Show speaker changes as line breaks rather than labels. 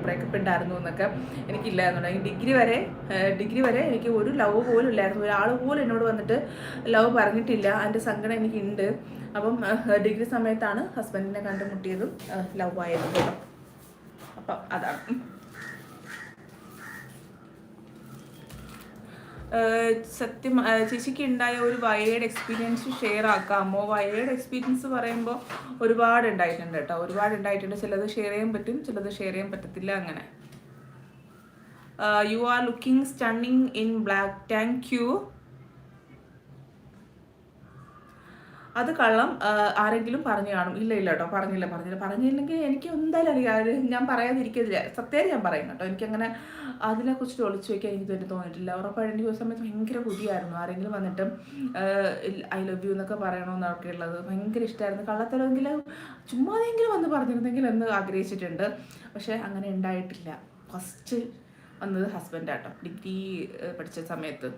Breakup ഉണ്ടായിരുന്നു എന്നൊക്കെ എനിക്കില്ലായിരുന്നു. Degree വരെ എനിക്ക് ഒരു ലവ് പോലും ഇല്ലായിരുന്നു. ഒരാൾ പോലും എന്നോട് വന്നിട്ട് ലവ് പറഞ്ഞിട്ടില്ല. അതിൻ്റെ സങ്കടം എനിക്കുണ്ട്. അപ്പം ഡിഗ്രി സമയത്താണ് ഹസ്ബൻഡിനെ കണ്ടുമുട്ടിയതും ലവ് ആയതും കേട്ടോ. അപ്പം അതാണ്. സത്യം ചേച്ചിക്ക് ഉണ്ടായ ഒരു വയേഡ് എക്സ്പീരിയൻസ് ഷെയർ ആക്കാമോ? വയേഡ് എക്സ്പീരിയൻസ് പറയുമ്പോൾ ഒരുപാട് ഉണ്ടായിട്ടുണ്ട് കേട്ടോ, ഒരുപാട് ഉണ്ടായിട്ടുണ്ട്. ചിലത് ഷെയർ ചെയ്യാൻ പറ്റും, ചിലത് ഷെയർ ചെയ്യാൻ പറ്റത്തില്ല. അങ്ങനെ you are looking stunning in black. Thank you. അത് കള്ളം ആരെങ്കിലും പറഞ്ഞു കാണും. ഇല്ല കേട്ടോ, പറഞ്ഞില്ലെങ്കിൽ എനിക്ക് എന്തായാലും അറിയാം. ഞാൻ പറയാതിരിക്കില്ല, സത്യമായിട്ട് ഞാൻ പറയും കേട്ടോ. എനിക്കങ്ങനെ അതിനെക്കുറിച്ച് ഒളിച്ചു വയ്ക്കാൻ എനിക്ക് തന്നെ തോന്നിയിട്ടില്ല. ഉറപ്പായിട്ട് എനിക്ക് ഒരു സമയത്ത് ഭയങ്കര കൊതിയായിരുന്നു ആരെങ്കിലും വന്നിട്ട് ഐ ലവ് യു എന്നൊക്കെ പറയണമെന്നൊക്കെ ഉള്ളത്. ഭയങ്കര ഇഷ്ടമായിരുന്നു. കള്ളത്തരമെങ്കിലും ചുമ്മാതെങ്കിലും വന്ന് പറഞ്ഞിരുന്നെങ്കിൽ എന്ന് ആഗ്രഹിച്ചിട്ടുണ്ട്. പക്ഷെ അങ്ങനെ ഉണ്ടായിട്ടില്ല. ഫസ്റ്റ് വന്നത് ഹസ്ബൻഡാട്ടോ, ഡിഗ്രി പഠിച്ച സമയത്ത്.